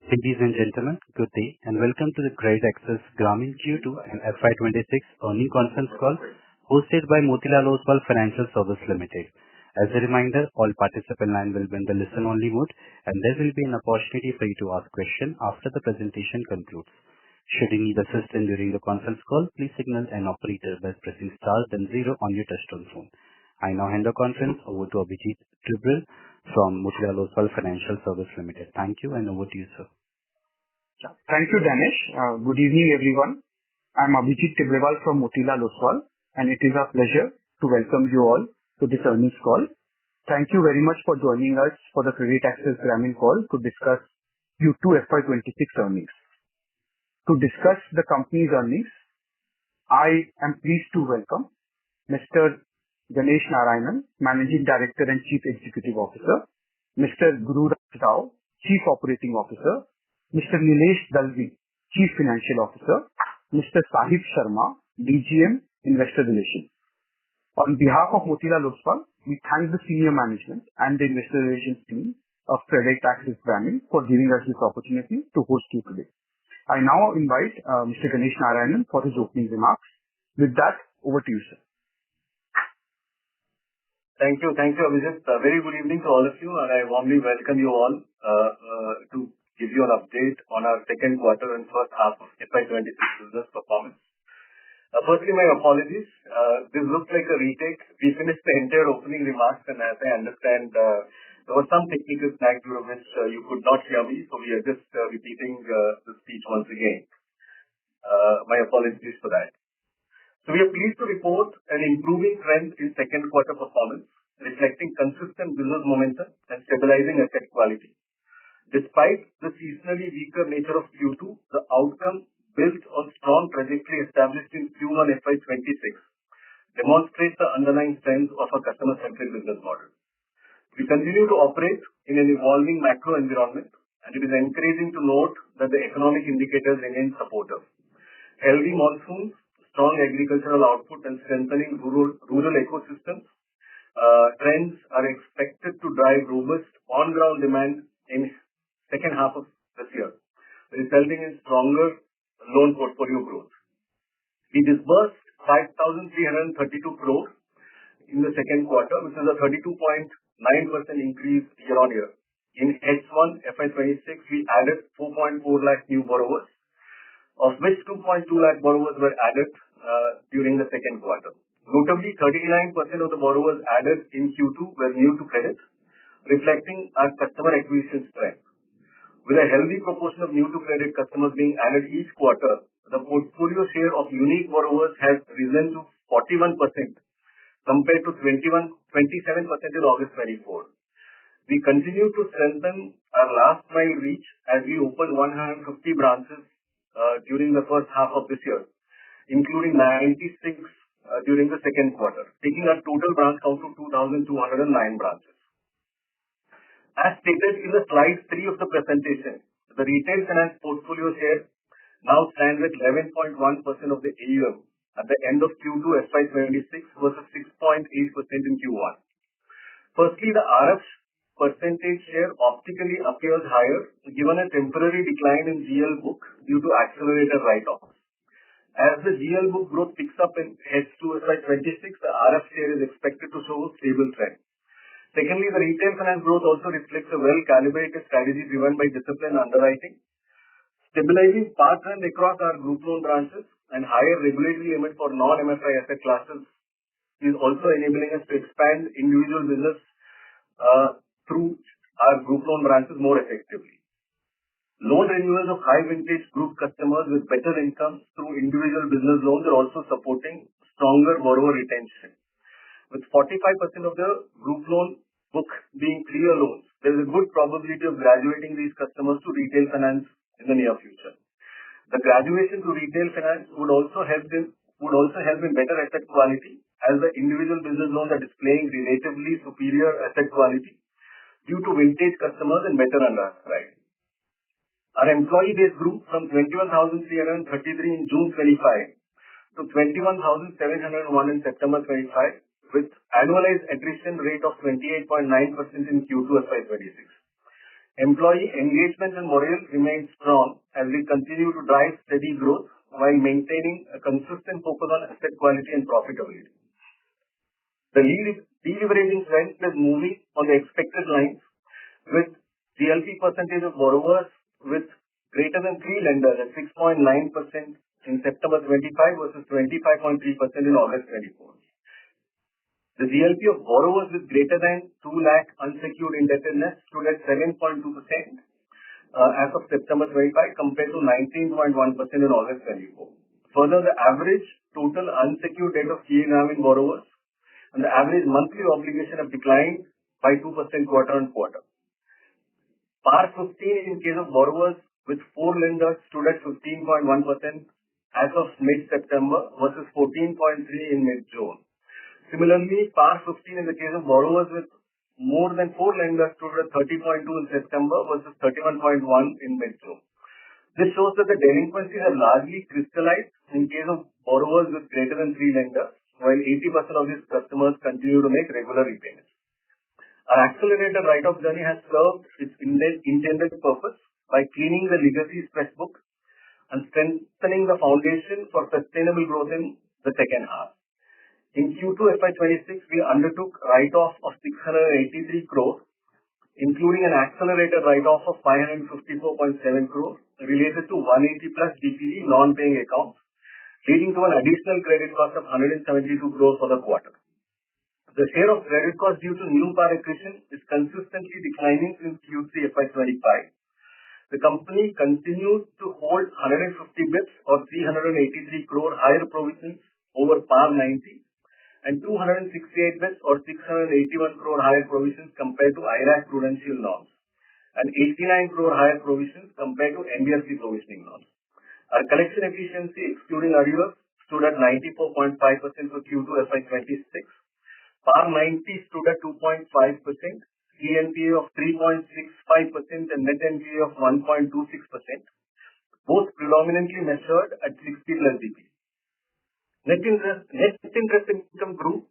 Ladies and gentlemen, good day and welcome to the CreditAccess Grameen Q2 and FY26 earnings conference call hosted by Motilal Oswal Financial Services Limited. As a reminder, all participant lines will be in the listen-only mode and there will be an opportunity for you to ask questions after the presentation concludes. Should you need assistance during the conference call, please signal an operator by pressing star then zero on your touchtone phone. I now hand the conference over to Abhijit Tibrewal from Motilal Oswal Financial Services Limited. Thank you and over to you, sir. Thank you, Danish. Good evening, everyone. I'm Abhijit Tibrewal from Motilal Oswal, and it is our pleasure to welcome you all to this earnings call. Thank you very much for joining us for the CreditAccess Grameen call to discuss Q2 FY26 earnings. To discuss the company's earnings, I am pleased to welcome Mr. Ganesh Narayanan, Managing Director and Chief Executive Officer, Mr. Guru Raj Rao, Chief Operating Officer, Mr. Nilesh Dalvi, Chief Financial Officer, Mr. Sahib Sharma, DGM, Investor Relations. On behalf of Motilal Oswal, we thank the senior management and the Investor Relations team of CreditAccess Grameen for giving us this opportunity to host you today. I now invite Mr. Ganesh Narayanan for his opening remarks. With that, over to you, sir. Thank you, Abhijit. Very good evening to all of you, and I warmly welcome you all to give you an update on our second quarter and first half of FY26 business performance. Firstly, my apologies. This looks like a retake. We finished the entire opening remarks, and as I understand, there was some technical snag due to which you could not hear me, so we are just repeating the speech once again. My apologies for that. So we are pleased to report an improving trend in second quarter performance, reflecting consistent business momentum and stabilizing asset quality. Despite the seasonally weaker nature of Q2, the outcome built on strong trajectory established in Q1 FY26 demonstrates the underlying strength of a customer-centric business model. We continue to operate in an evolving macro environment, and it is encouraging to note that the economic indicators remain supportive. Healthy monsoons, strong agricultural output, and strengthening rural ecosystems trends are expected to drive robust on-ground demand in second half of this year, resulting in stronger loan portfolio growth. We disbursed 5,332 crores in the second quarter, which is a 32.9% increase year-on-year. In H1 FY26, we added 4.4 lakh new borrowers, of which 2.2 lakh borrowers were added during the second quarter. Notably, 39% of the borrowers added in Q2 were new to credit, reflecting our customer acquisition strength. With a healthy proportion of new-to-credit customers being added each quarter, the portfolio share of unique borrowers has risen to 41% compared to 27% in August 24. We continue to strengthen our last mile reach as we opened 150 branches during the first half of this year, including 96 during the second quarter, taking our total branch count to 2,209 branches. As stated in the slide 3 of the presentation, the retail finance portfolio share now stands at 11.1% of the AUM at the end of Q2 FY26 versus 6.8% in Q1. Firstly, the RF percentage share optically appears higher given a temporary decline in GL book due to accelerated write-offs. As the GL book growth picks up in H2 FY26, the RF share is expected to show a stable trend. Secondly, the retail finance growth also reflects a well-calibrated strategy driven by disciplined underwriting. Stabilizing par trend across our group loan branches and higher regulatory limit for non-MFI asset classes is also enabling us to expand individual business through our group loan branches more effectively. Loan renewals of high vintage group customers with better incomes through individual business loans are also supporting stronger borrower retention. With 45% of the group loan book being clear loans, there is a good probability of graduating these customers to retail finance in the near future. The graduation to retail finance would also help in better asset quality as the individual business loans are displaying relatively superior asset quality due to vintage customers and better underwriting. Our employee base grew from 21,333 in June 25 to 21,701 in September 25. With annualized attrition rate of 28.9% in Q2 FY26. Employee engagement and morale remains strong as we continue to drive steady growth while maintaining a consistent focus on asset quality and profitability. The deleveraging trend is moving on the expected lines, with GLP percentage of borrowers with greater than 3 lenders at 6.9% in September 25 versus 25.3% in August 24. The GLP of borrowers with greater than 2 lakh unsecured indebtedness stood at 7.2% as of September 25 compared to 19.1% in August 24. Further, the average total unsecured debt of CA Grameen borrowers and the average monthly obligation have declined by 2% quarter on quarter. PAR 15 in case of borrowers with 4 lenders stood at 15.1% as of mid-September versus 14.3% in mid-June. Similarly, PAR 15 in the case of borrowers with more than 4 lenders stood at 30.2% in September versus 31.1% in mid-June. This shows that the delinquencies have largely crystallized in case of borrowers with greater than 3 lenders, while 80% of these customers continue to make regular repayments. Our accelerated write-off journey has served its intended purpose by cleaning the legacy stress book and strengthening the foundation for sustainable growth in the second half. In Q2 FY26, we undertook write-off of 683 crore, including an accelerated write-off of 554.7 crore related to 180 plus DPD non-paying accounts, leading to an additional credit cost of 172 crore for the quarter. The share of credit cost due to new PAR accretion is consistently declining since Q3 FY25. The company continues to hold 150 bps or 383 crore higher provisions over PAR 90 and 268 bps or 681 crore higher provisions compared to IRAC prudential norms and 89 crore higher provisions compared to NBFC provisioning norms. Our collection efficiency, excluding arrears, stood at 94.5% for Q2 FY26. PAR 90 stood at 2.5%, GNPA of 3.65% and net NPA of 1.26%, both predominantly measured at 60 plus DP. Net interest income grew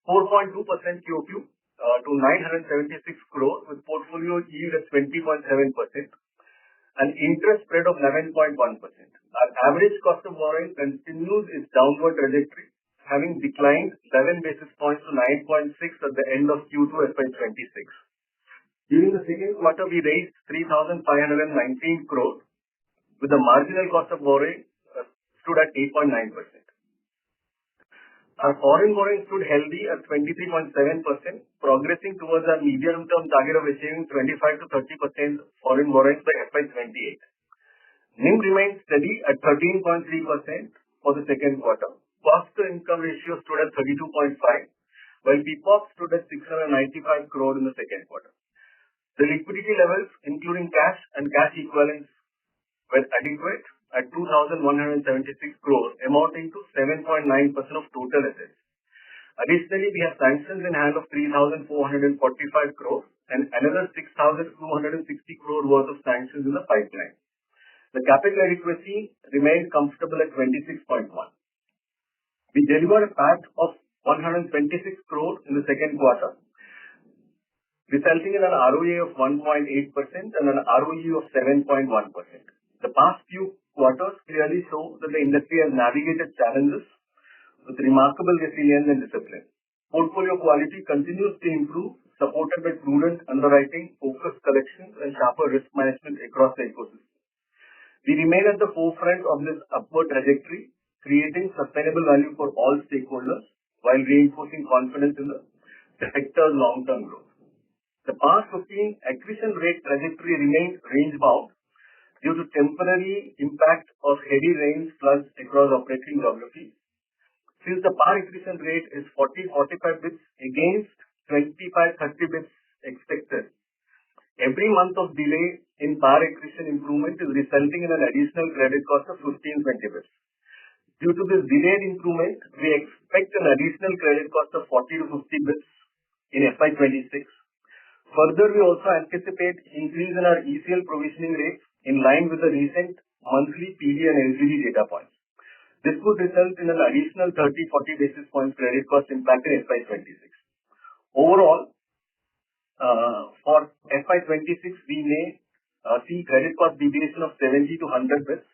4.2% QOQ to 976 crore with portfolio yield at 20.7%. An interest spread of 11.1%. Our average cost of borrowing continues its downward trajectory, having declined 11 basis points to 9.6 at the end of Q2 FY26. During the second quarter, we raised 3,519 crore, with the marginal cost of borrowing stood at 8.9%. Our foreign borrowing stood healthy at 23.7%, progressing towards our medium-term target of achieving 25 to 30% foreign borrowings by FY28. NIM remained steady at 13.3% for the second quarter. Cost-to-income ratio stood at 32.5, while PPOP stood at 695 crore in the second quarter. The liquidity levels, including cash and cash equivalents, were adequate at 2,176 crore, amounting to 7.9% of total assets. Additionally, we have sanctions in hand of 3,445 crore and another 6,260 crore worth of sanctions in the pipeline. The capital adequacy remained comfortable at 26.1. We delivered a PAT of 126 crore in the second quarter, resulting in an ROA of 1.8% and an ROE of 7.1%. The past few quarters clearly show that the industry has navigated challenges with remarkable resilience and discipline. Portfolio quality continues to improve, supported by prudent underwriting, focused collections, and sharper risk management across the ecosystem. We remain at the forefront of this upward trajectory, creating sustainable value for all stakeholders while reinforcing confidence in the sector's long-term growth. The PAR 15 accretion rate trajectory remained range-bound due to temporary impact of heavy rains floods across operating geographies. Since the PAR accretion rate is 40-45 bps against 25-30 bps expected, every month of delay in PAR accretion improvement is resulting in an additional credit cost of 15-20 bps. Due to this delayed improvement, we expect an additional credit cost of 40 to 50 bps in FY26. Further, we also anticipate increase in our ECL provisioning rates in line with the recent monthly PD and LGD data points. This would result in an additional 30-40 basis points credit cost impact in FY26. Overall, For FY26, we may see credit cost deviation of 70 to 100 bps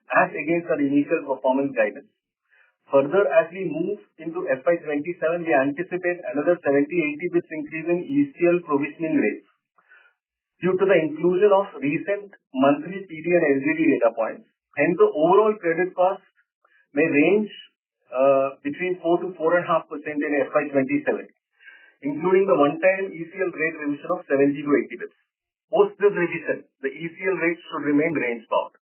as against our initial performance guidance. Further, as we move into FY27, we anticipate another 70-80 bps increase in ECL provisioning rates due to the inclusion of recent monthly PD and LGD data points. Hence, the overall credit cost may range between 4 to 4.5% in FY27, including the one-time ECL rate revision of 70 to 80 bps. Post this revision, the ECL rates should remain range-bound.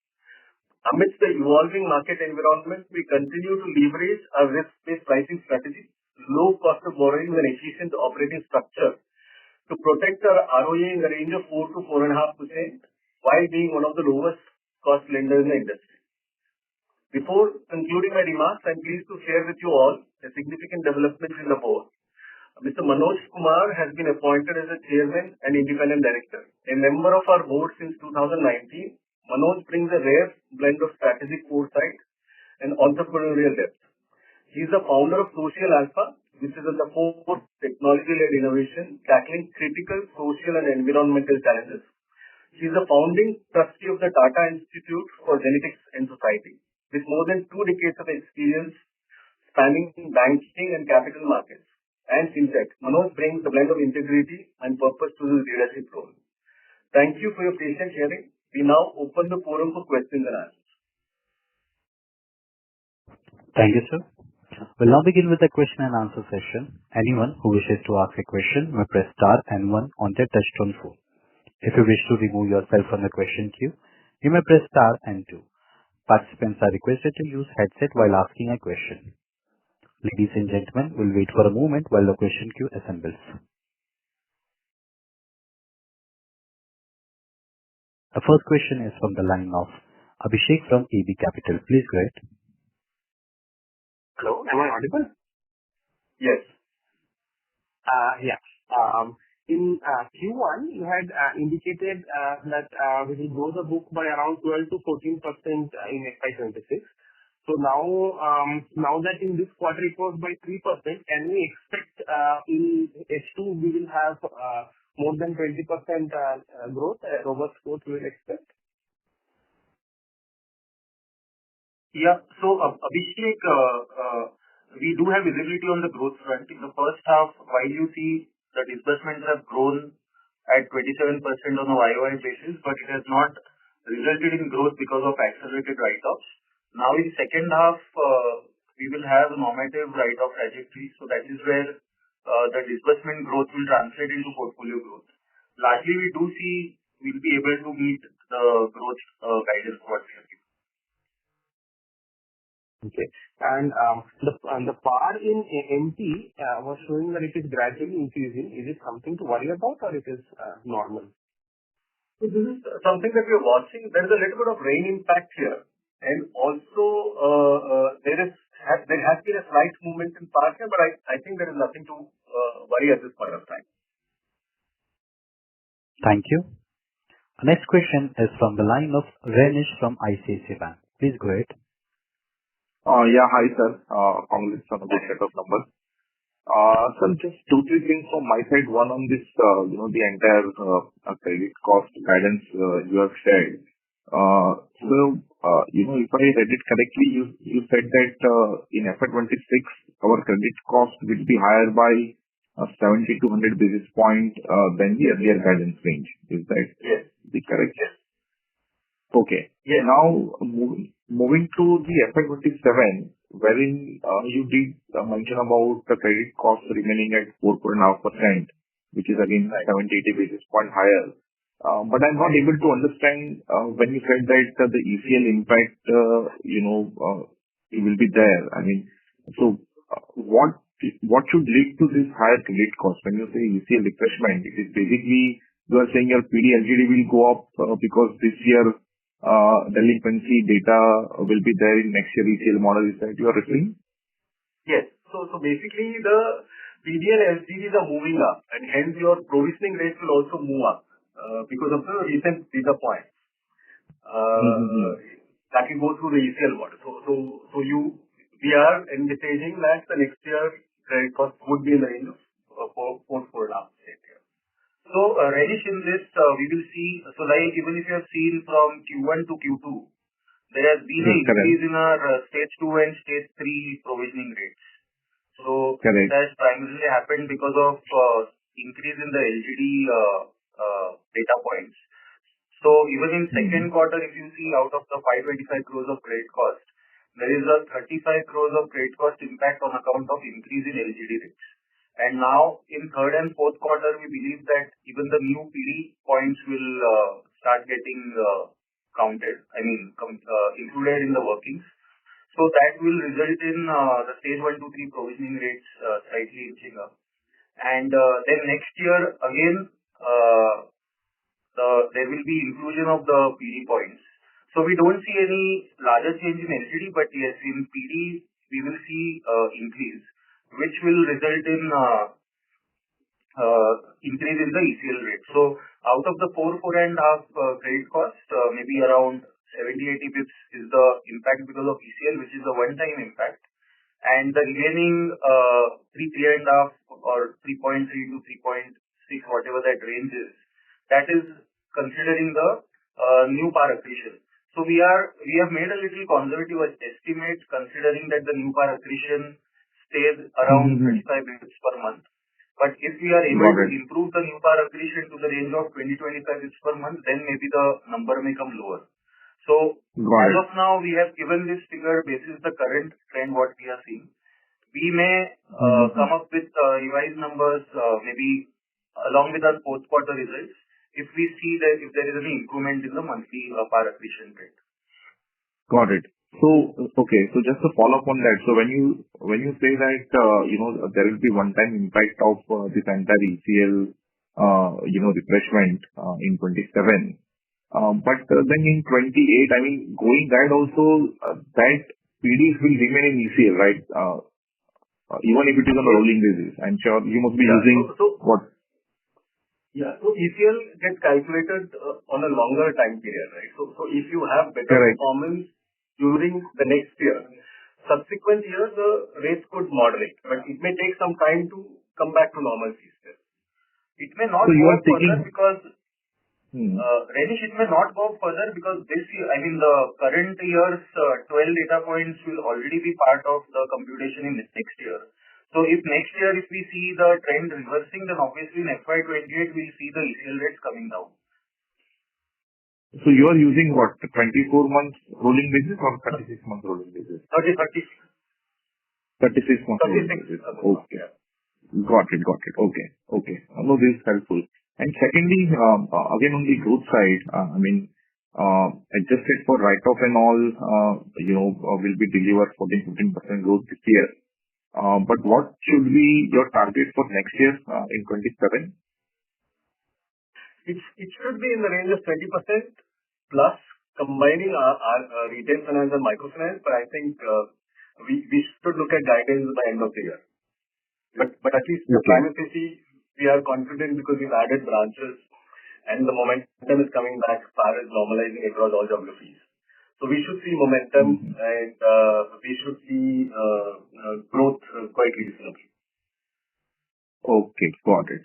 Amidst the evolving market environment, we continue to leverage our risk-based pricing strategy, low cost of borrowing, and efficient operating structure to protect our ROA in the range of 4 to 4.5% while being one of the lowest cost lenders in the industry. Before concluding my remarks, I'm pleased to share with you all a significant development in the board. Mr. Manoj Kumar has been appointed as a chairman and independent director. A member of our board since 2019, Manoj brings a rare blend of strategic foresight and entrepreneurial depth. He is the founder of Social Alpha, which is at the core of technology-led innovation, tackling critical social and environmental challenges. He is the founding trustee of the Tata Institute for Genetics and Society. With more than 2 decades of experience spanning banking and capital markets and fintech, Manoj brings the blend of integrity and purpose to his leadership role. Thank you for your patient hearing. We now open the forum for questions and answers. Thank you, sir. We'll now begin with the question and answer session. Anyone who wishes to ask a question may press star and 1 on their touchtone phone. If you wish to remove yourself from the question queue, you may press star and 2. Participants are requested to use headset while asking a question. Ladies and gentlemen, we'll wait for a moment while the question queue assembles. The first question is from the line of Abhishek from AB Capital. Please go ahead. Hello, am I audible? Yes. Yeah. In Q1, you had indicated that we will grow the book by around 12 to 14% in FY26. So now that in this quarter it was by 3%, can we expect in H2 we will have more than 20% growth, robust growth we will expect? Yeah. So, Abhishek, we do have visibility on the growth front. In the first half, while you see the disbursements have grown at 27% on a YOY basis, but it has not resulted in growth because of accelerated write-offs. Now, in second half, we will have a normative write-off trajectory. So that is where the disbursement growth will translate into portfolio growth. Largely, we do see we'll be able to meet the growth guidance what we have given. Okay. And the PAR in MP was showing that it is gradually increasing. Is it something to worry about or it is normal? So this is something that we are watching. There is a little bit of rain impact here. And also, there has been a slight movement in PAR here, but I think there is nothing to worry at this point of time. Thank you. The next question is from the line of Renish from ICICI Bank. Please go ahead. Yeah, hi sir. Congrats on a good set of numbers. Sir, just 2-3 things from my side. One on this, the entire credit cost guidance you have shared. So, if I read it correctly, you said that in FY26 our credit cost will be higher by 70 to 100 basis point than the earlier guidance range. Is that correct? Yes. Okay. Yes. Now, moving to the FY27, wherein you did mention about the credit cost remaining at 4.5%, which is again 70-80 basis point higher. But I'm not able to understand when you said that the ECL impact, it will be there. I mean, so what should lead to this higher credit cost? When you say ECL refreshment, it is basically you are saying your PD LGD will go up because this year delinquency data will be there in next year ECL model. Is that you are referring? Yes. So basically the PD and LGDs are moving up, and hence your provisioning rates will also move up because of the recent data points that will go through the ECL model. So we are envisaging that the next year credit cost would be in the range of 4.5%. So, Renish, in this, we will see, so like even if you have seen from Q1 to Q2, there has been an increase in our stage 2 and stage 3 provisioning rates. So, it has primarily happened because of increase in the LGD data points. So, even in second quarter, if you see out of the 525 crores of credit cost, there is a 35 crores of credit cost impact on account of increase in LGD rates. And now in third and fourth quarter, we believe that even the new PD points will start getting counted, included in the workings. So that will result in the stage 1 to 3 provisioning rates slightly inching up. And then next year, again, there will be inclusion of the PD points. So we don't see any larger change in LGD, but yes, in PD, we will see increase, which will result in increase in the ECL rate. So out of the 4.5 credit cost, maybe around 70-80 bits is the impact because of ECL, which is a one-time impact. And the remaining 3.5 or 3.3 to 3.6, whatever that range is, that is considering the new par accretion. So we have made a little conservative estimate considering that the new par accretion stays around 35 bits per month. But if we are able to improve the new par accretion to the range of 20-25 bits per month, then maybe the number may come lower. So as of now, we have given this figure basis the current trend what we are seeing. We may come up with revised numbers maybe along with our fourth quarter results if we see that if there is any improvement in the monthly par accretion rate. Got it. So, okay. So just to follow up on that. So when you say that, there will be one-time impact of this entire ECL, refreshment in 27. But then in 28, going ahead also, that PDs will remain in ECL, right? Even if it is on a rolling basis. I'm sure you must be using what? Yeah. So ECL gets calculated on a longer time period, right? So if you have better performance during the next year, subsequent years, the rates could moderate, but it may take some time to come back to normalcy still. It may not go up further because, Renish, it may not go up further because this year, the current year's 12 data points will already be part of the computation in next year. So if next year, if we see the trend reversing, then obviously in FY28, we'll see the ECL rates coming down. So you are using what, 24 months rolling basis or 36 months rolling basis? 36 months rolling basis. Okay. Got it. Okay. No, this is helpful. And secondly, again on the growth side, adjusted for write-off and all, will be delivered 14-15% growth this year. But what should be your target for next year in 27? It should be in the range of 20% plus combining our retail finance and microfinance, but I think we should look at guidance by end of the year. But at least primarily we are confident because we've added branches and the momentum is coming back as far as normalizing across all geographies. So we should see momentum and we should see growth quite reasonably. Okay, got it.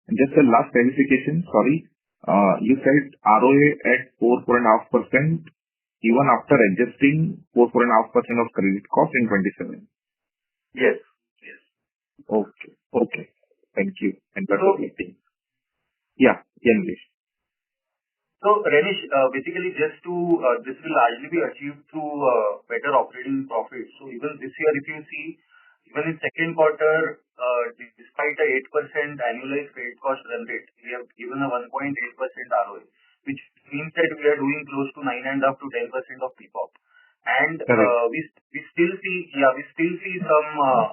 And just a last clarification, sorry. You said ROA at 4.5% even after adjusting 4.5% of credit cost in 27. Yes. Okay. Thank you. And that's everything. Yeah, English. So, Renish, basically this will largely be achieved through better operating profits. So even this year, if you see, even in second quarter, despite a 8% annualized credit cost run rate, we have given a 1.8% ROA, which means that we are doing close to 9.5 to 10% of PPOP. And we still see some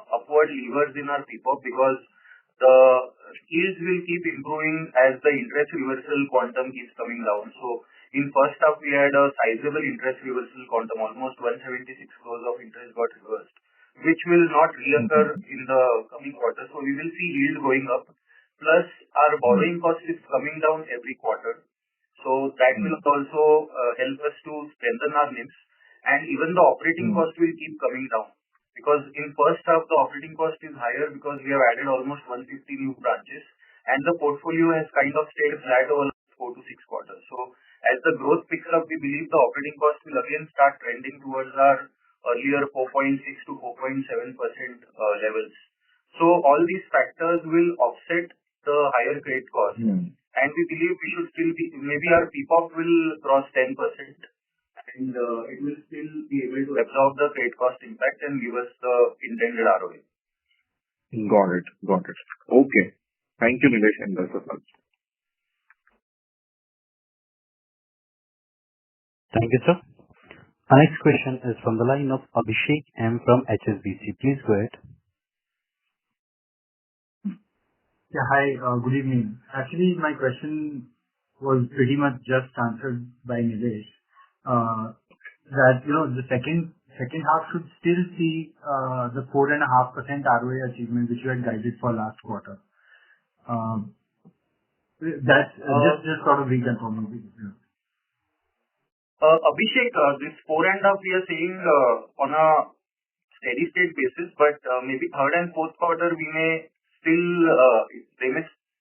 upward levers in our PPOP because the yields will keep improving as the interest reversal quantum keeps coming down. So in first half, we had a sizable interest reversal quantum, almost 176 crores of interest got reversed, which will not reoccur in the coming quarter. So we will see yield going up. Plus our borrowing cost is coming down every quarter. So that will also help us to strengthen our NIMs. And even the operating cost will keep coming down. Because in first half, the operating cost is higher because we have added almost 150 new branches and the portfolio has kind of stayed flat over the last 4 to 6 quarters. So as the growth picks up, we believe the operating cost will again start trending towards our earlier 4.6 to 4.7% levels. So all these factors will offset the higher credit cost. And we believe we should still be, maybe our PPOP will cross 10%, and it will still be able to absorb the credit cost impact and give us the intended ROA. Got it. Okay. Thank you, Nilesh, and that's all. Thank you, sir. Our next question is from the line of Abhishek M from HSBC. Please go ahead. Yeah, hi. Good evening. Actually, my question was pretty much just answered by Nilesh. That the second half should still see the 4.5% ROA achievement which you had guided for last quarter. That's just sort of reconfirming. Abhishek, this 4.5 we are seeing on a steady state basis, but maybe third and fourth quarter we may still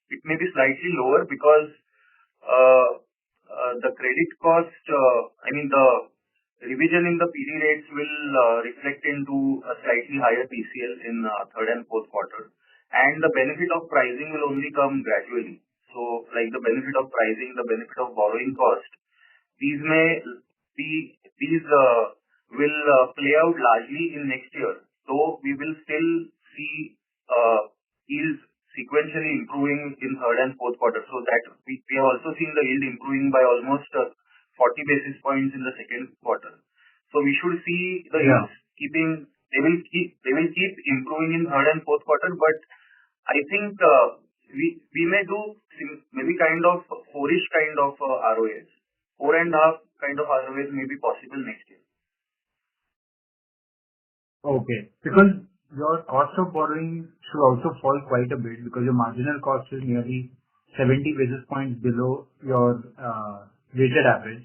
it may be slightly lower because the credit cost, the revision in the PD rates will reflect into a slightly higher PCL in third and fourth quarter, and the benefit of pricing will only come gradually. So like the benefit of pricing, the benefit of borrowing cost, these will play out largely in next year. So we will still see yields sequentially improving in third and fourth quarter. So that we have also seen the yield improving by almost 40 basis points in the second quarter. So we should see the yields they will keep improving in third and fourth quarter. But I think we may do maybe kind of 4-ish kind of ROAs. 4.5 kind of ROAs may be possible next year. Okay. Because your cost of borrowing should also fall quite a bit because your marginal cost is nearly 70 basis points below your weighted average.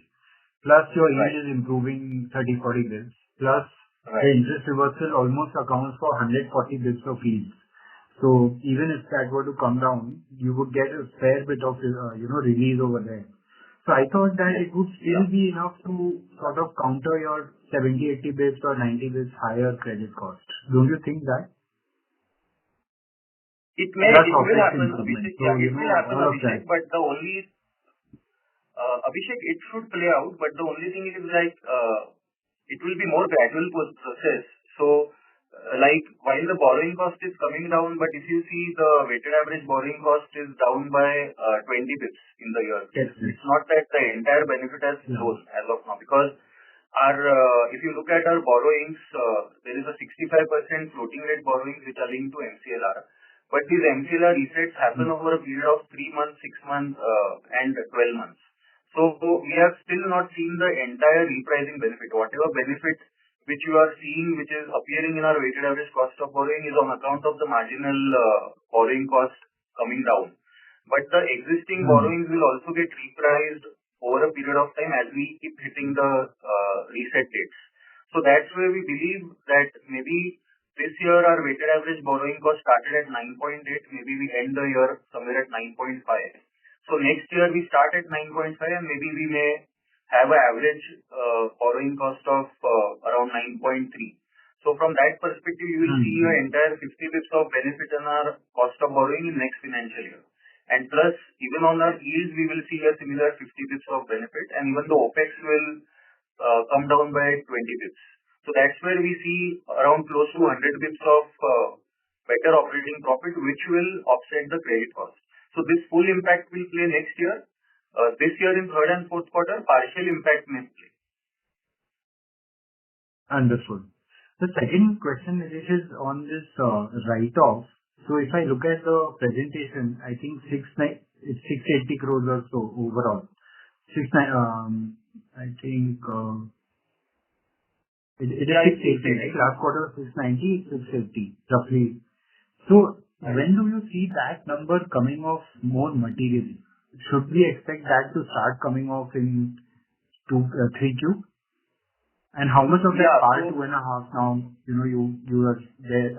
Plus your yield is improving 30-40 basis, plus the interest reversal almost accounts for 140 basis of yields. So even if that were to come down, you would get a fair bit of release over there. So I thought that it would still be enough to sort of counter your 70-80 basis or 90 basis higher credit cost. Don't you think that? It will happen, Abhishek. It will happen, Abhishek. But the only Abhishek, it should play out. But the only thing is it will be more gradual process. So while the borrowing cost is coming down, but if you see the weighted average borrowing cost is down by 20 bits in the year. Yes. It's not that the entire benefit has flown as of now, because if you look at our borrowings, there is a 65% floating rate borrowings which are linked to MCLR. But these MCLR resets happen over a period of 3 months, 6 months, and 12 months. So we have still not seen the entire repricing benefit. Whatever benefit which you are seeing, which is appearing in our weighted average cost of borrowing, is on account of the marginal borrowing cost coming down. But the existing borrowings will also get repriced over a period of time as we keep hitting the reset dates. So that's where we believe that maybe this year our weighted average borrowing cost started at 9.8, maybe we end the year somewhere at 9.5. So next year we start at 9.5 and maybe we may have an average borrowing cost of around 9.3. So from that perspective, you will see an entire 50 bps of benefit in our cost of borrowing in next financial year. And plus, even on our yields, we will see a similar 50 bps of benefit, and even the OPEX will come down by 20 bps. So that's where we see around close to 100 bps of better operating profit, which will offset the credit cost. So this full impact will play next year. This year in third and fourth quarter, partial impact may play. Understood. The second question is on this write-off. So if I look at the presentation, I think it's 680 crores or so overall. I think it is 680, right? Last quarter 690, 680 roughly. So when do you see that number coming off more materially? Should we expect that to start coming off in 3Q? And how much of that part 2.5 now, you are there,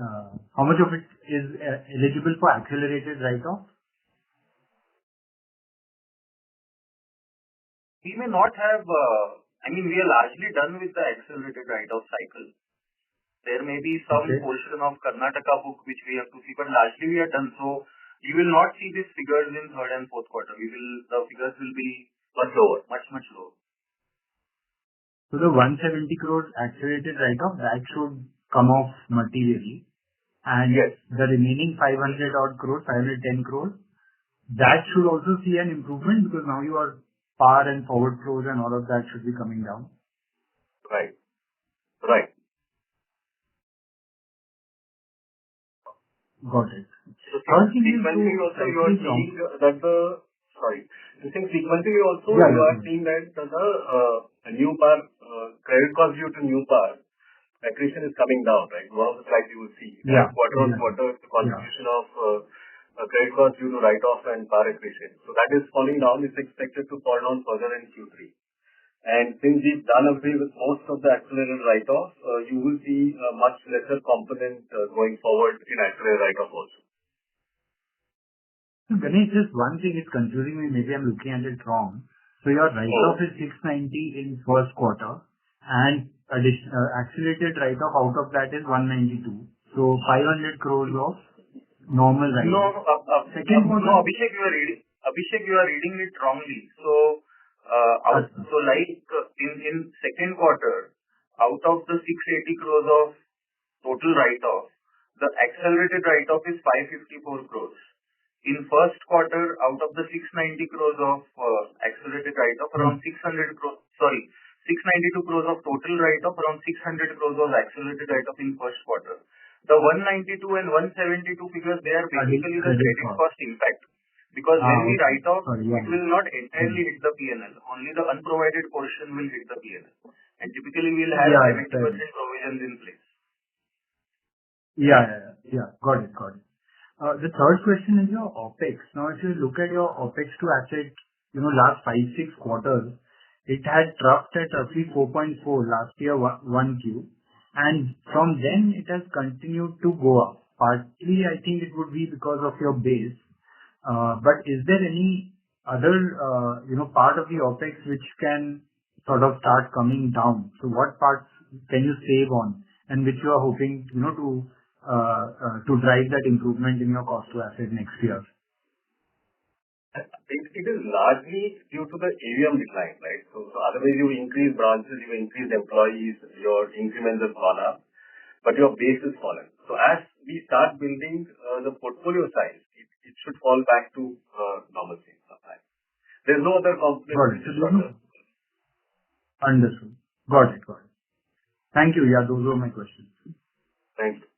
how much of it is eligible for accelerated write-off? we may not have, we are largely done with the accelerated write-off cycle. There may be some portion of Karnataka book which we have to see, but largely we are done. So you will not see these figures in third and fourth quarter. The figures will be much lower, much lower. So the 170 crores accelerated write-off, that should come off materially. And yes, the remaining 500 odd crores, 510 crores, that should also see an improvement because now you are par and forward flows and all of that should be coming down. Right. Got it. So sequentially also you are seeing that you are seeing that the new par credit cost due to new par accretion is coming down, right? One of the slides you will see. Quarter on quarter, the contribution of credit cost due to write-off and par accretion. So that is falling down. It's expected to fall down further in Q3. And since we've done away with most of the accelerated write-off, you will see a much lesser component going forward in accelerated write-off also. Ganesh, just one thing is confusing me. Maybe I'm looking at it wrong. So your write-off is 690 in first quarter and accelerated write-off out of that is 192. So 500 crores of normal write-off. Abhishek, you are reading it wrongly. So in second quarter, out of the 680 crores of total write-off, the accelerated write-off is 554 crores. In first quarter, out of the 690 crores of accelerated write-off, around 692 crores of total write-off, around 600 crores of accelerated write-off in first quarter. The 192 and 172 figures, they are basically the credit cost impact. Because when we write off, it will not entirely hit the P&L. Only the unprovided portion will hit the P&L. And typically we will have 70% provisions in place. Yeah. Got it. The third question is your OPEX. Now, if you look at your OPEX to asset, last 5-6 quarters, it had dropped at roughly 4.4 last year, 1Q. And from then it has continued to go up. Partly, I think it would be because of your base. But is there any other, part of the OPEX which can sort of start coming down? So what parts can you save on and which you are hoping, to drive that improvement in your cost to asset next year? It is largely due to the AUM decline, right? So otherwise you increase branches, you increase employees, your increments have gone up, but your base is fallen. So as we start building the portfolio size, it should fall back to normalcy sometime. There's no other component. Understood. Got it. Thank you. Yeah, those were my questions. Thank you.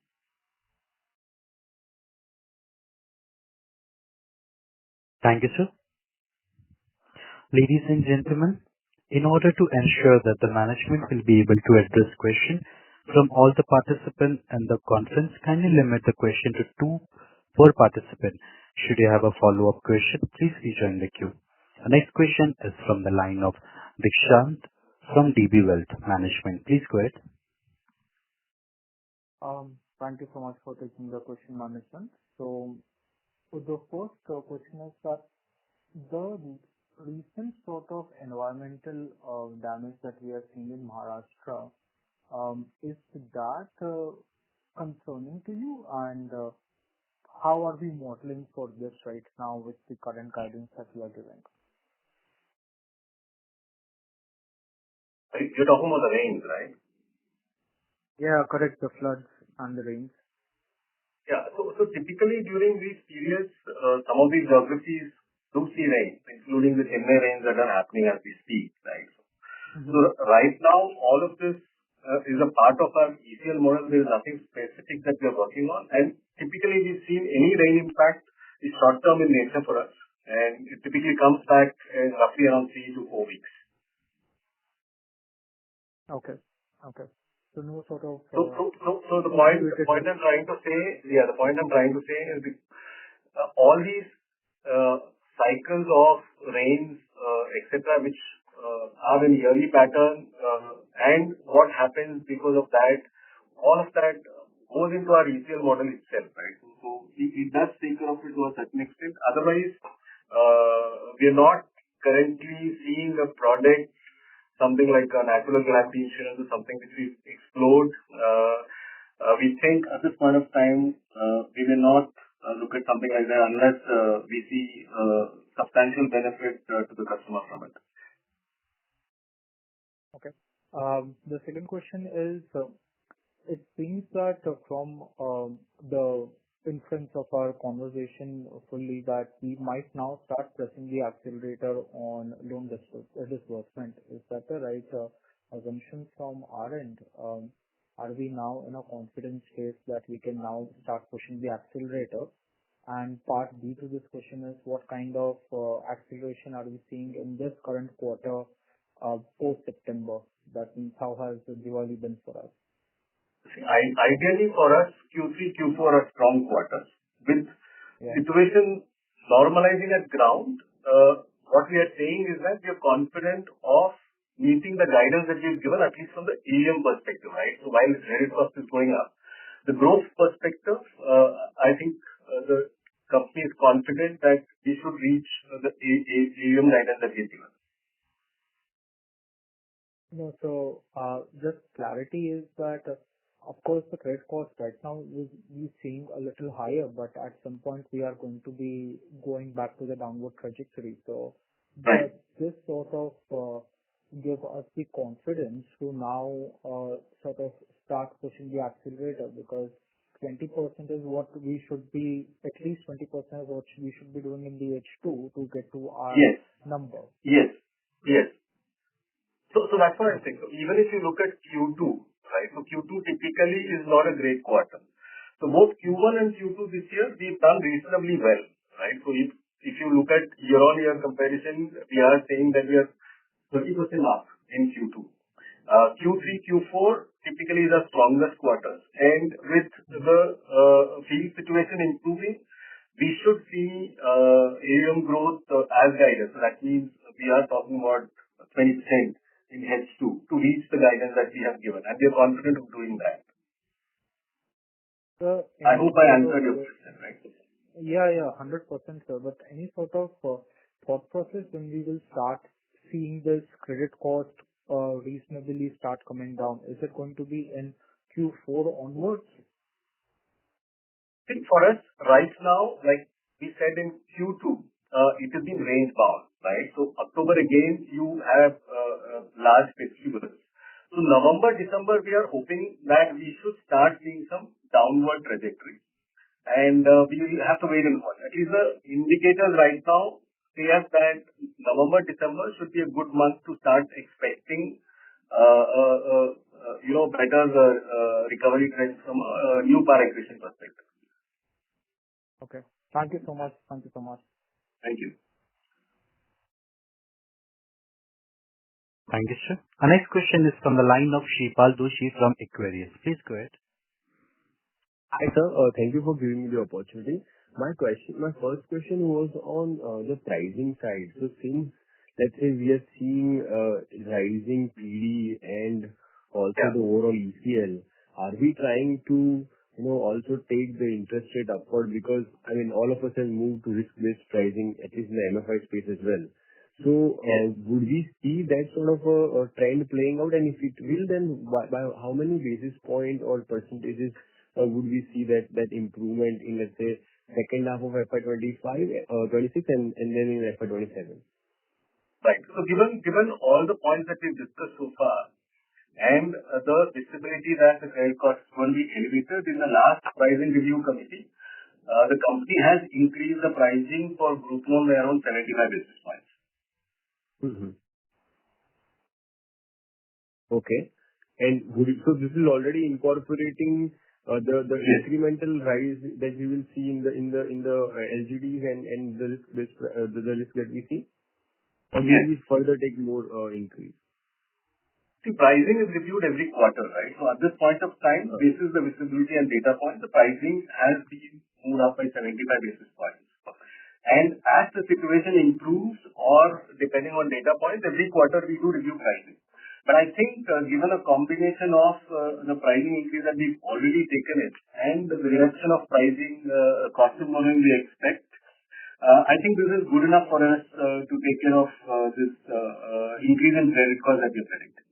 Thank you, sir. Ladies and gentlemen, in order to ensure that the management will be able to address questions from all the participants and the conference, kindly limit the question to 2 per participant. Should you have a follow-up question, please rejoin the queue. The next question is from the line of Dikshant from DB Wealth Management. Please go ahead. Thank you so much for taking the question, management. So the first question is that the recent sort of environmental damage that we are seeing in Maharashtra, is that concerning to you? And how are we modeling for this right now with the current guidance that we are giving? You're talking about the rains, right? Yeah, correct. The floods and the rains. Yeah. So typically during these periods, some of these geographies do see rain, including the Chennai rains that are happening as we speak, right? So right now, all of this is a part of our ECL model. There is nothing specific that we are working on. And typically we've seen any rain impact is short-term in nature for us. And it typically comes back in roughly around 3 to 4 weeks. Okay. So no sort of... So the point I'm trying to say is all these cycles of rains, etc., which are in yearly pattern, and what happens because of that, all of that goes into our ECL model itself, right? So it does take care of it to a certain extent. Otherwise, we are not currently seeing a product, something like a natural calamity insurance is something which we've explored. We think at this point of time, we may not look at something like that unless we see substantial benefit to the customer from it. Okay. The second question is, it seems that from the inference of our conversation fully that we might now start pressing the accelerator on loan disbursement. Is that the right assumption from our end? Are we now in a confident state that we can now start pushing the accelerator? And part B to this question is, what kind of acceleration are we seeing in this current quarter post-September? That means how has Diwali been for us? Ideally for us, Q3, Q4 are strong quarters. With situation normalizing at ground, what we are saying is that we are confident of meeting the guidance that we've given, at least from the AUM perspective, right? So while credit cost is going up, the growth perspective, I think the company is confident that we should reach the AUM guidance that we've given. No, so just clarity is that, of course, the credit cost right now is seeing a little higher, but at some point we are going to be going back to the downward trajectory. So does this sort of give us the confidence to now sort of start pushing the accelerator, because 20% is what we should be, at least 20% is what we should be doing in the H2 to get to our number. Yes. So that's what I think. So even if you look at Q2, right? So Q2 typically is not a great quarter. So both Q1 and Q2 this year, we've done reasonably well, right? So if you look at year-on-year comparison, we are saying that we are 30% up in Q2. Q3, Q4 typically is the strongest quarters. And with the field situation improving, we should see AUM growth as guided. So that means we are talking about 20% in H2 to reach the guidance that we have given. And we are confident of doing that. I hope I answered your question, right? Yeah, 100%, sir. But any sort of thought process when we will start seeing this credit cost reasonably start coming down? Is it going to be in Q4 onwards? I think for us right now, like we said in Q2, it has been range bound, right? So October again, you have large festivals. So November, December, we are hoping that we should start seeing some downward trajectory. And we will have to wait and watch. At least the indicators right now say us that November, December should be a good month to start expecting better recovery trends from a new par acquisition perspective. Okay. Thank you so much. Thank you. Thank you, sir. Our next question is from the line of Shreepal Doshi from Aquarius. Please go ahead. Hi, sir. Thank you for giving me the opportunity. My first question was on the pricing side. So since, let's say, we are seeing rising PD and also the overall ECL, are we trying to also take the interest rate upward? Because, I mean, all of us have moved to risk-based pricing, at least in the MFI space as well. So would we see that sort of a trend playing out? And if it will, then by how many basis points or percentages would we see that improvement in, let's say, second half of FY26 and then in FY27? Right. So given all the points that we've discussed so far and the visibility that the credit costs will be elevated in the last pricing review committee, the company has increased the pricing for group loan by around 75 basis points. Okay. And so this is already incorporating the incremental rise that we will see in the LGDs and the risk that we see? Or will we further take more increase? See, pricing is reviewed every quarter, right? So at this point of time, basis the visibility and data points, the pricing has been moved up by 75 basis points. And as the situation improves or depending on data points, every quarter we do review pricing. But I think given a combination of the pricing increase that we've already taken it and the reduction of pricing cost of borrowing we expect, I think this is good enough for us to take care of this increase in credit cost that we're predicting.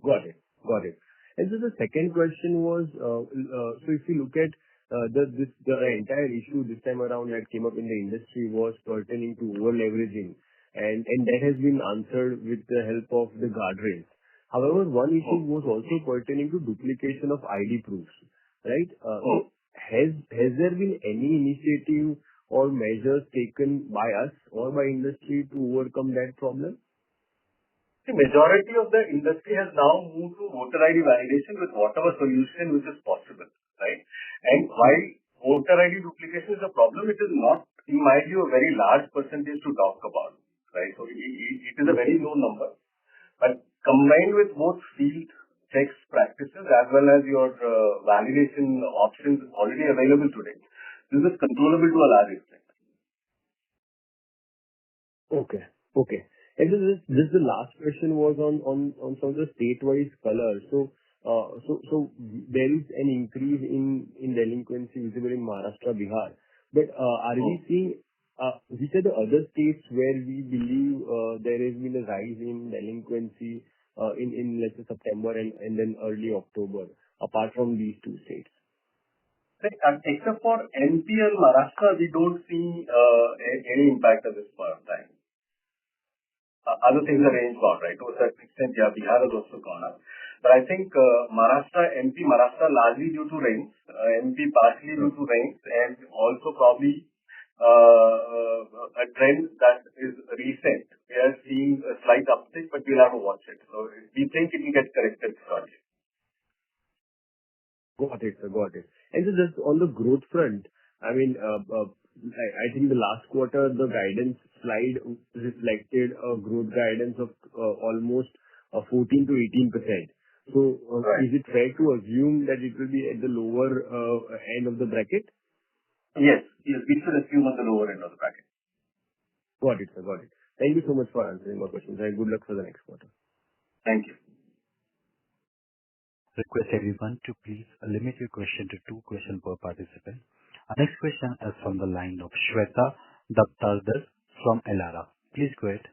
Got it. Got it. And so the second question was, so if you look at the entire issue this time around that came up in the industry was pertaining to over-leveraging, and that has been answered with the help of the guardrails. However, one issue was also pertaining to duplication of ID proofs, right? So has there been any initiative or measures taken by us or by industry to overcome that problem? The majority of the industry has now moved to voter ID validation with whatever solution which is possible, right? And while voter ID duplication is a problem, it is not, in my view, a very large percentage to talk about, right? So it is a very low number. But combined with both field checks practices as well as your validation options already available today, this is controllable to a large extent. Okay. Okay. And this the last question was on some of the state-wise color. So there is an increase in delinquency visible in Maharashtra, Bihar. But are we seeing which are the other states where we believe there has been a rise in delinquency in let's say September and then early October, apart from these two states? Except for MP and Maharashtra, we don't see any impact at this point of time. Other things are range bound, right? To a certain extent, yeah, Bihar has also gone up. But I think Maharashtra largely due to rains, MP partially due to rains, and also probably a trend that is recent. We are seeing a slight uptick, but we'll have to watch it. So we think it will get corrected shortly. Got it, sir. Got it. And so just on the growth front, I mean, I think the last quarter, the guidance slide reflected a growth guidance of almost 14 to 18%. So is it fair to assume that it will be at the lower end of the bracket? Yes. Yes, we should assume at the lower end of the bracket. Got it, sir. Got it. Thank you so much for answering my questions, and good luck for the next quarter. Thank you. Request everyone to please limit your question to 2 questions per participant. Our next question is from the line of Shweta Daptardar from Elara. Please go ahead.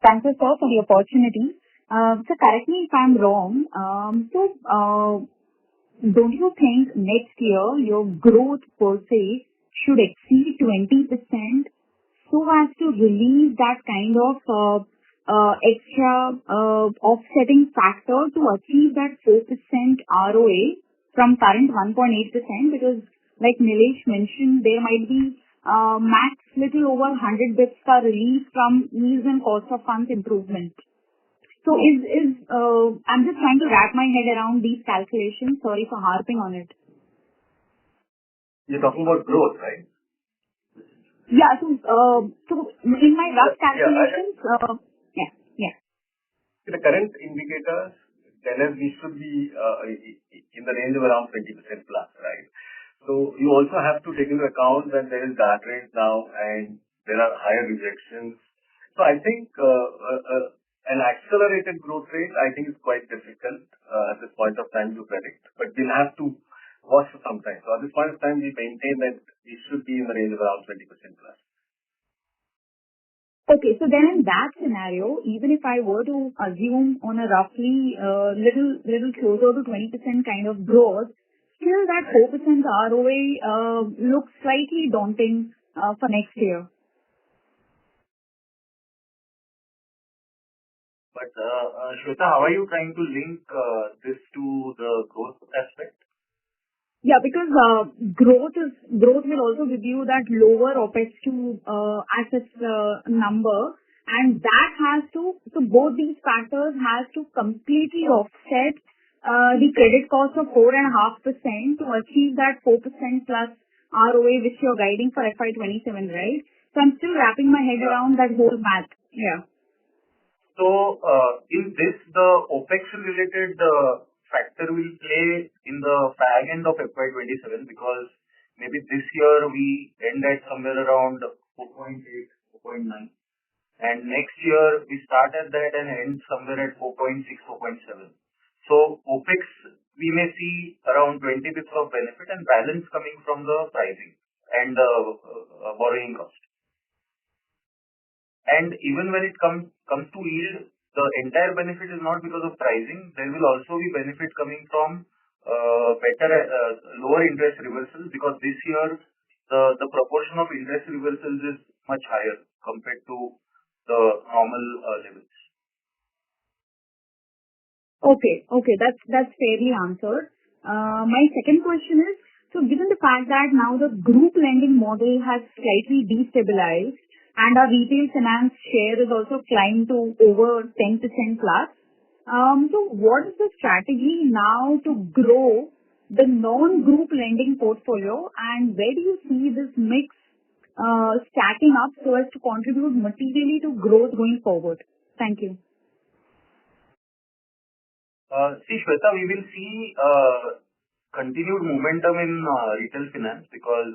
Thank you, sir, for the opportunity. So correct me if I'm wrong. Don't you think next year your growth per se should exceed 20% so as to release that kind of extra offsetting factor to achieve that 4% ROA from current 1.8%? Because like Nilesh mentioned, there might be max little over 100 bits are released from ease and cost of funds improvement. So I'm just trying to wrap my head around these calculations. Sorry for harping on it. You're talking about growth, right? Yeah. So in my rough calculations, yeah. The current indicators tell us we should be in the range of around 20% plus, right? So you also have to take into account that there is guardrails now and there are higher rejections. So I think an accelerated growth rate, I think, is quite difficult at this point of time to predict. But we'll have to watch for some time. So at this point of time, we maintain that we should be in the range of around 20% plus. Okay, so then in that scenario, even if I were to assume on a roughly little closer to 20% kind of growth, still that 4% ROA looks slightly daunting for next year. But Shweta, how are you trying to link this to the growth aspect? Yeah, because growth will also give you that lower OPEX to assets number, and that has to, so both these factors has to completely offset the credit cost of 4.5% to achieve that 4% plus ROA which you're guiding for FY27, right? So I'm still wrapping my head around that whole math. Yeah. So in this, the OPEX related factor will play in the fag end of FY27 because maybe this year we end at somewhere around 4.8, 4.9. And next year we start at that and end somewhere at 4.6, 4.7. So OPEX, we may see around 20 bits of benefit and balance coming from the pricing and borrowing cost. And even when it comes to yield, the entire benefit is not because of pricing. There will also be benefit coming from lower interest reversals, because this year the proportion of interest reversals is much higher compared to the normal levels. Okay, that's fairly answered. My second question is, so given the fact that now the group lending model has slightly destabilized and our retail finance share is also climbed to over 10% plus, so what is the strategy now to grow the non-group lending portfolio, and where do you see this mix stacking up so as to contribute materially to growth going forward? Thank you. See, Shweta, we will see continued momentum in retail finance, because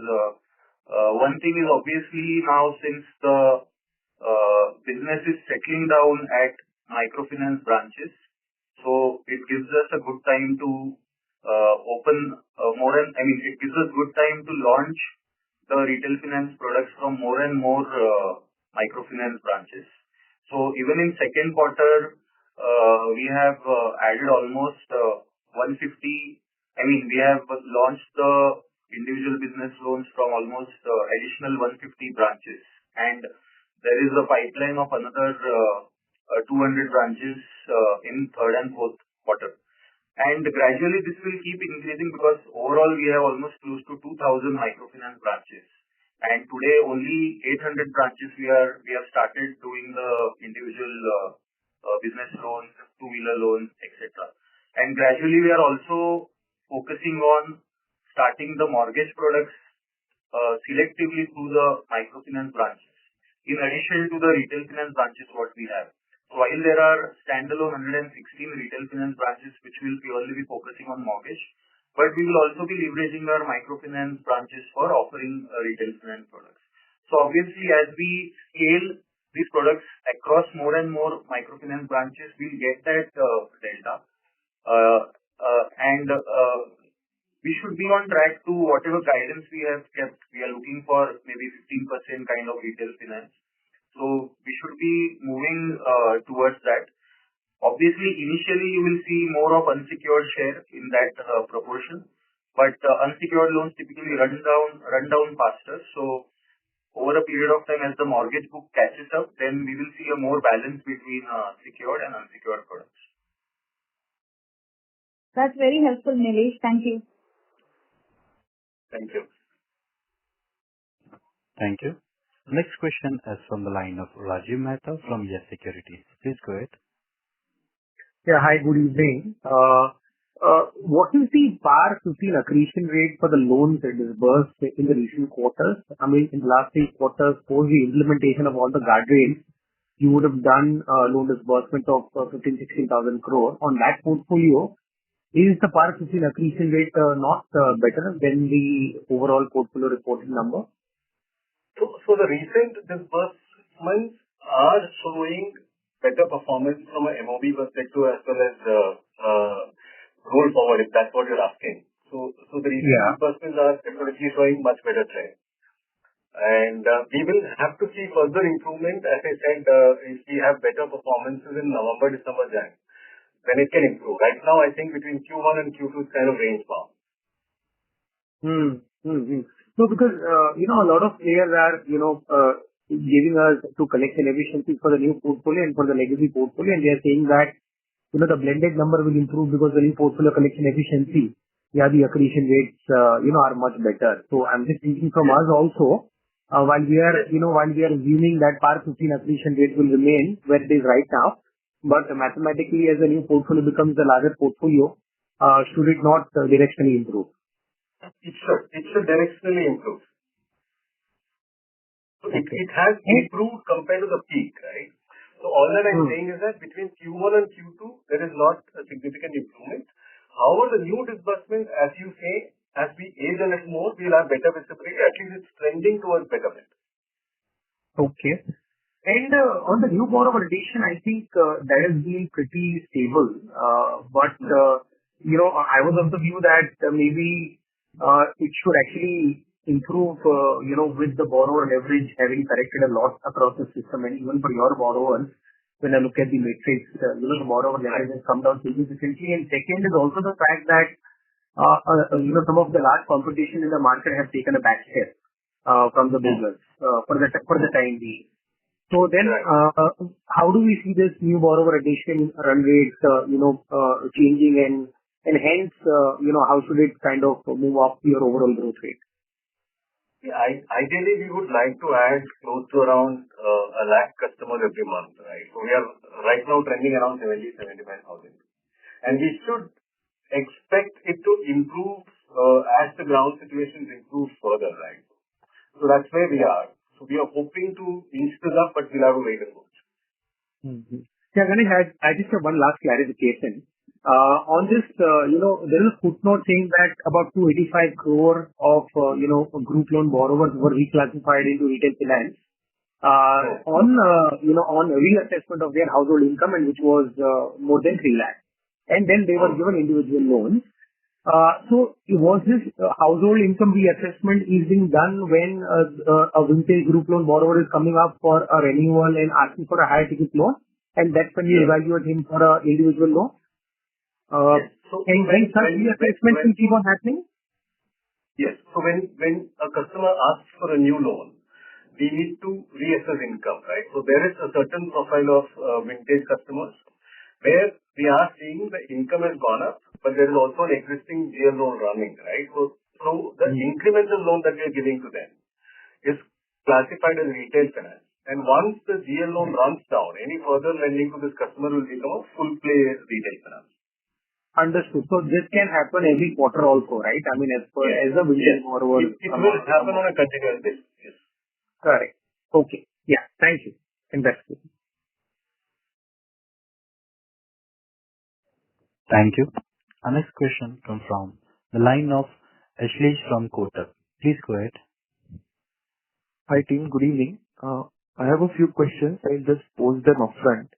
one thing is obviously now, since the business is settling down at microfinance branches, so it gives us a good time to it gives us good time to launch the retail finance products from more and more microfinance branches. So even in second quarter, we have added almost 150. We have launched the individual business loans from almost additional 150 branches, and there is a pipeline of another 200 branches in third and fourth quarter. And gradually this will keep increasing, because overall we have almost close to 2,000 microfinance branches, and today only 800 branches we have started doing the individual business loans, two-wheeler loans, etc. And gradually we are also focusing on starting the mortgage products selectively through the microfinance branches, in addition to the retail finance branches what we have. So while there are standalone 116 retail finance branches which will purely be focusing on mortgage, but we will also be leveraging our microfinance branches for offering retail finance products. So obviously, as we scale these products across more and more microfinance branches, we'll get that delta. And we should be on track to whatever guidance we have kept. We are looking for maybe 15% kind of retail finance. So we should be moving towards that. Obviously, initially you will see more of unsecured share in that proportion, but unsecured loans typically run down faster. So over a period of time, as the mortgage book catches up, then we will see a more balance between secured and unsecured products. That's very helpful, Nilesh. Thank you. Thank you. Thank you. Next question is from the line of Rajiv Mehta from Yes Securities. Please go ahead. Yeah, hi, good evening. What is the PAR 15 accretion rate for the loans that disbursed in the recent quarters? In the last 3 quarters, post the implementation of all the guardrails, you would have done loan disbursement of 15,000-16,000 crore. On that portfolio, is the PAR 15 accretion rate not better than the overall portfolio reported number? So the recent disbursements are showing better performance from an MOB perspective as well as roll forward, if that's what you're asking. So the recent disbursements are definitely showing much better trend. And we will have to see further improvement, as I said, if we have better performances in November, December, Jan, then it can improve. Right now, I think between Q1 and Q2 is kind of range bound. No, because, a lot of players are, giving us to collection efficiency for the new portfolio and for the legacy portfolio, and they are saying that, the blended number will improve because the new portfolio collection efficiency, the accretion rates, are much better. So I'm just thinking from us also, while we are assuming that PAR 15 accretion rate will remain where it is right now, but mathematically, as the new portfolio becomes the larger portfolio, should it not directionally improve? It should directionally improve. So it has improved compared to the peak, right? So all that I'm saying is that between Q1 and Q2, there is not a significant improvement. However, the new disbursement, as you say, as we age a little more, we'll have better visibility. At least it's trending towards betterment. Okay. And on the new borrower addition, I think that has been pretty stable. But I was of the view that maybe it should actually improve, with the borrower leverage having corrected a lot across the system and even for your borrowers, when I look at the matrix, the borrower leverage has come down significantly. And second is also the fact that, some of the large competition in the market have taken a back step from the business for the time being. So then, how do we see this new borrower addition run rate, changing and hence, how should it kind of move up your overall growth rate? Yeah, ideally, we would like to add close to around a lakh customers every month, right? So we are right now trending around 75,000. And we should expect it to improve as the ground situations improve further, right? So that's where we are. So we are hoping to inch this up, but we'll have to wait and watch. Yeah, Ganesh, I just have one last clarification. On this, there is a footnote saying that about 285 crore of, group loan borrowers were reclassified into retail finance, on reassessment of their household income, and which was more than 3 lakh. And then they were given individual loans. So was this household income reassessment is being done when a vintage group loan borrower is coming up for a renewal and asking for a higher ticket loan, and that's when you evaluate him for a individual loan? And when such reassessment will keep on happening? Yes. So when a customer asks for a new loan, we need to reassess income, right? So there is a certain profile of vintage customers where we are seeing the income has gone up, but there is also an existing GL loan running, right? So the incremental loan that we are giving to them is classified as retail finance. And once the GL loan runs down, any further lending to this customer will become a full play retail finance. Understood. So this can happen every quarter also, right? I mean, as a vintage borrower. It will happen on a continuous basis. Yes. Correct. Okay. Yeah. Thank you. And that's it. Thank you. Our next question comes from the line of Ashlesh from Kotak. Please go ahead. Hi team, good evening. I have a few questions. I'll just pose them upfront.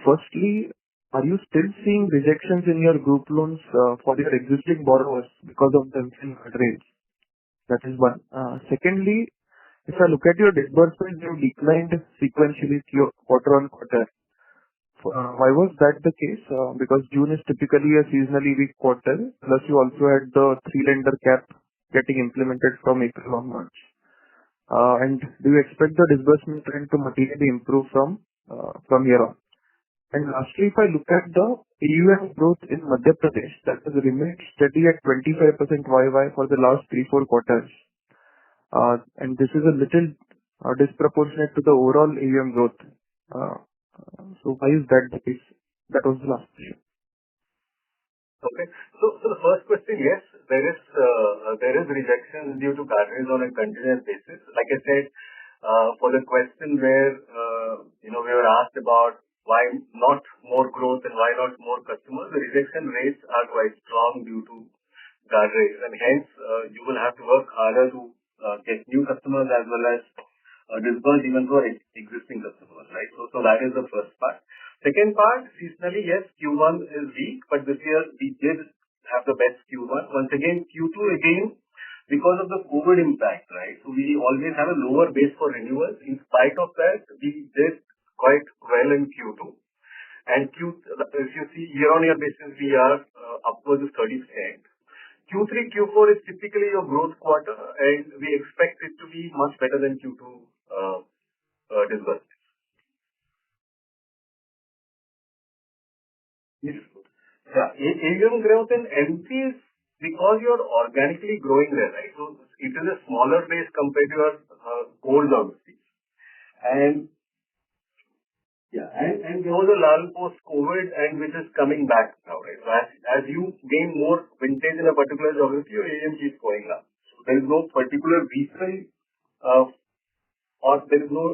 Firstly, are you still seeing rejections in your group loans for your existing borrowers because of the inflation rates? That is one. Secondly, if I look at your disbursements, you declined sequentially quarter on quarter. Why was that the case? Because June is typically a seasonally weak quarter, plus you also had the 3-lender cap getting implemented from April onwards. And do you expect the disbursement trend to materially improve from here on? And lastly, if I look at the AUM growth in Madhya Pradesh, that has remained steady at 25% YY for the last 3-4 quarters. And this is a little disproportionate to the overall AUM growth. So why is that the case? That was the last question. Okay. So the first question, yes, there is rejection due to guardrails on a continuous basis. Like I said, for the question where we were asked about why not more growth and why not more customers, the rejection rates are quite strong due to guardrails, and hence you will have to work harder to get new customers as well as disburse even for existing customers, right? So that is the first part. Second part, seasonally, yes, Q1 is weak, but this year we did have the best Q1. Once again, Q2 again, because of the COVID impact, right? So we always have a lower base for renewals. In spite of that, we did quite well in Q2. And if you see year-on-year basis, we are upwards of 30%. Q3, Q4 is typically your growth quarter, and we expect it to be much better than Q2 disbursements. Yes. Yeah. AUM growth in MP is because you're organically growing there, right? So it is a smaller base compared to your core geographies. And there was a lull post-COVID, and which is coming back now, right? So as you gain more vintage in a particular geography, your AUM keeps going up. So there is no particular reason, or there is no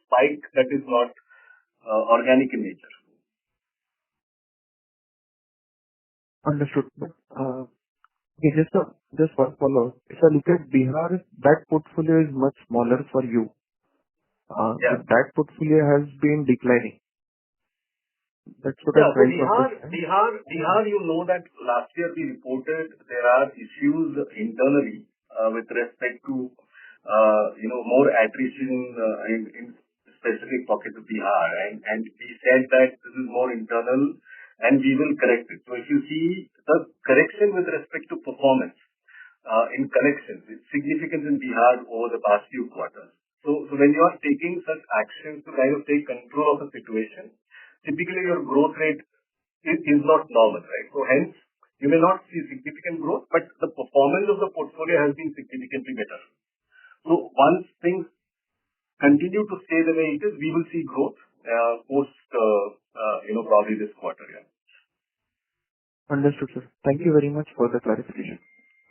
spike that is not organic in nature. Understood. Okay, just one follow-up. If I look at Bihar, that portfolio is much smaller for you. So that portfolio has been declining. That's what I'm trying to understand. Bihar, you know that last year we reported there are issues internally with respect to more attrition in specific pockets of Bihar, and we said that this is more internal and we will correct it. So if you see the correction with respect to performance in collections, it's significant in Bihar over the past few quarters. So when you are taking such actions to kind of take control of the situation, typically your growth rate is not normal, right? So hence, you may not see significant growth, but the performance of the portfolio has been significantly better. So once things continue to stay the way it is, we will see growth post, probably this quarter. Yeah. Understood, sir. Thank you very much for the clarification.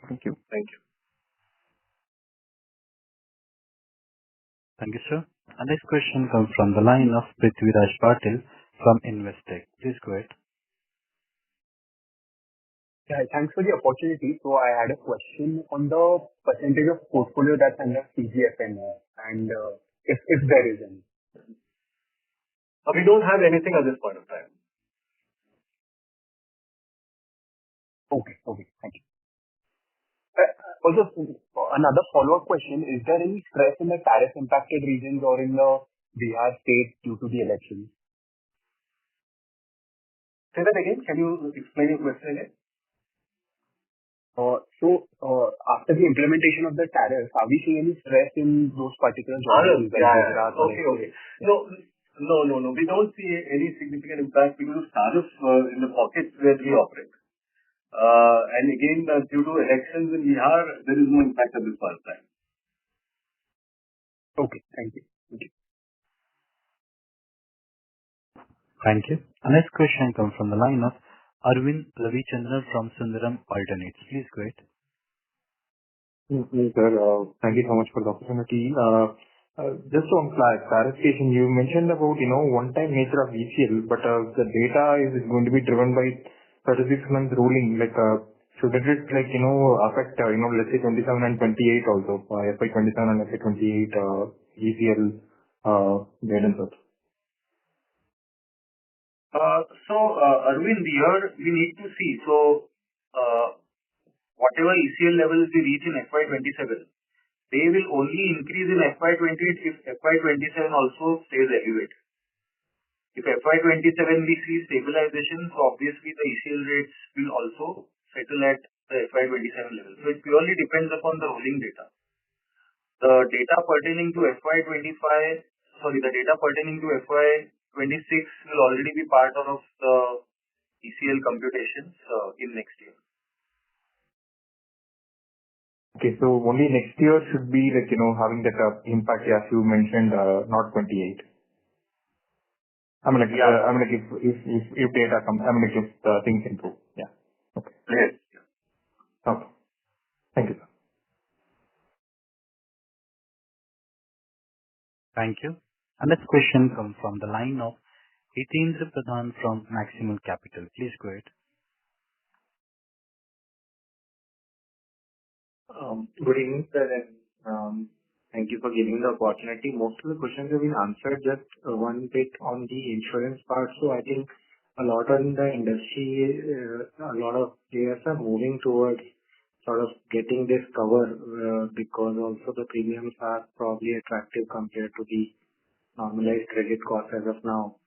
Thank you. Thank you. Thank you, sir. Our next question comes from the line of Prithviraj Patil from Investec. Please go ahead. Yeah, thanks for the opportunity. So I had a question on the percentage of portfolio that's under CGFMO and if there is any. We don't have anything at this point of time. Okay, thank you. Also, another follow-up question, is there any stress in the tariff-impacted regions or in the Bihar state due to the elections? Say that again. Can you explain your question again? After the implementation of the tariff, are we seeing any stress in those particular geographies? Okay. No. We don't see any significant impact because of tariffs in the pockets where we operate. And again, due to elections in Bihar, there is no impact at this point of time. Okay, thank you. Thank you. Our next question comes from the line of Arvind Ravichandran from Sundaram Alternates. Please go ahead. Sir, thank you so much for the opportunity. Just on clarification, you mentioned about, one-time nature of ECL, but the data is going to be driven by 36-month ruling. Shouldn't it affect, let's say 27 and 28 also, FY27 and FY28 ECL guidance also? Arvind, here we need to see. Whatever ECL levels we reach in FY27, they will only increase in FY28 if FY27 also stays elevated. If FY27 we see stabilization, so obviously the ECL rates will also settle at the FY27 level. So it purely depends upon the rolling data. The data pertaining to FY26 will already be part of the ECL computations in next year. Okay, so only next year should be having that impact as you mentioned, not 28. If data comes, if things improve. Yeah. Okay. Yes. Okay. Thank you, sir. Thank you. And this question comes from the line of Hitendra Pradhan from Maximal Capital. Please go ahead. Good evening, sir, and thank you for giving the opportunity. Most of the questions have been answered. Just one bit on the insurance part. So I think a lot in the industry, a lot of players are moving towards sort of getting this cover because also the premiums are probably attractive compared to the normalized credit cost as of now.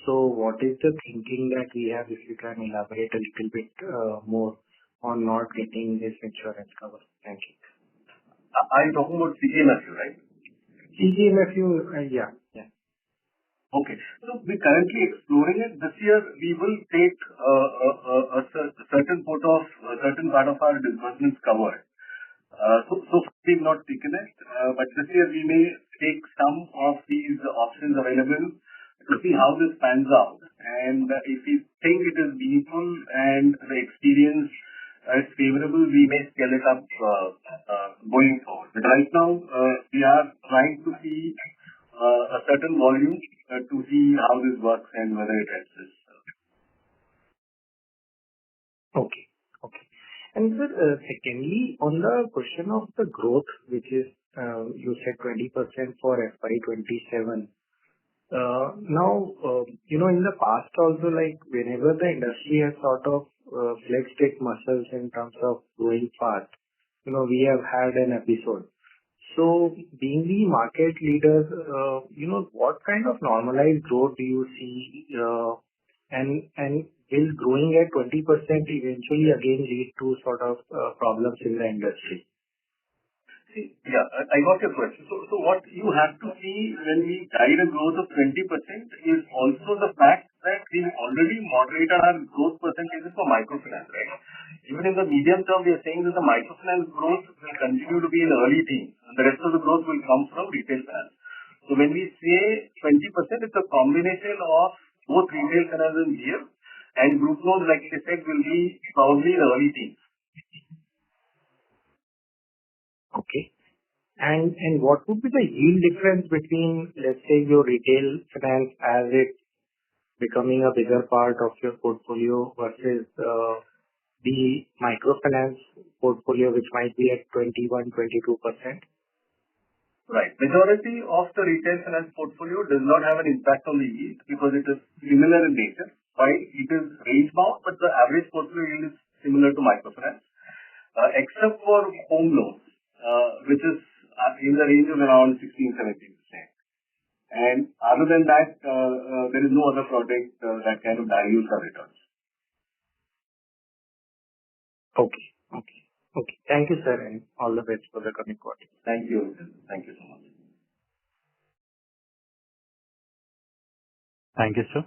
So what is the thinking that we have, if you can elaborate a little bit more on not getting this insurance cover? Thank you. Are you talking about CGMFU, right? CGMFU, yeah. Okay. So we're currently exploring it. This year we will take a certain part of our disbursements covered. So we've not taken it, but this year we may take some of these options available to see how this pans out. And if we think it is meaningful and the experience is favorable, we may scale it up going forward. But right now, we are trying to see a certain volume to see how this works and whether it helps us. Okay. And sir, secondly, on the question of the growth, which is, you said 20% for FY27. Now, in the past also, whenever the industry has sort of flexed its muscles in terms of growing fast, we have had an episode. So being the market leaders, what kind of normalized growth do you see? And will growing at 20% eventually again lead to sort of problems in the industry? Yeah, I got your question. So what you have to see when we guide a growth of 20% is also the fact that we already moderated our growth percentages for microfinance, right? Even in the medium term, we are saying that the microfinance growth will continue to be in early teens, and the rest of the growth will come from retail finance. So when we say 20%, it's a combination of both retail finance and GL, and group loans, like I said, will be probably in early teens. Okay. And what would be the yield difference between, let's say, your retail finance as it becoming a bigger part of your portfolio versus the microfinance portfolio, which might be at 21-22%? Right. Majority of the retail finance portfolio does not have an impact on the yield because it is similar in nature. While it is range bound, but the average portfolio yield is similar to microfinance, except for home loans, which is in the range of around 16-17%. And other than that, there is no other product that kind of dilutes our returns. Okay. Thank you, sir, and all the best for the coming quarter. Thank you. Thank you so much. Thank you, sir.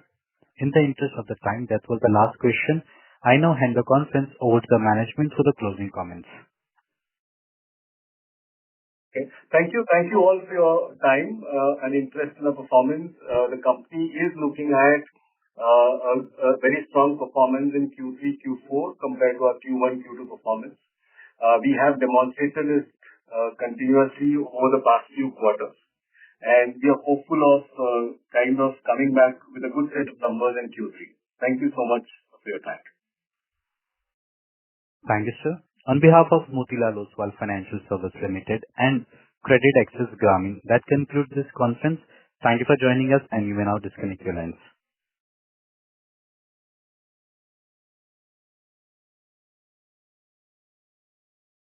In the interest of the time, that was the last question. I now hand the conference over to the management for the closing comments. Okay. Thank you. Thank you all for your time and interest in the performance. The company is looking at a very strong performance in Q3, Q4 compared to our Q1, Q2 performance. We have demonstrated this continuously over the past few quarters, and we are hopeful of kind of coming back with a good set of numbers in Q3. Thank you so much for your time. Thank you, sir. On behalf of Motilal Oswal Financial Services Limited and CreditAccess Grameen, that concludes this conference. Thank you for joining us, and you may now disconnect your lines.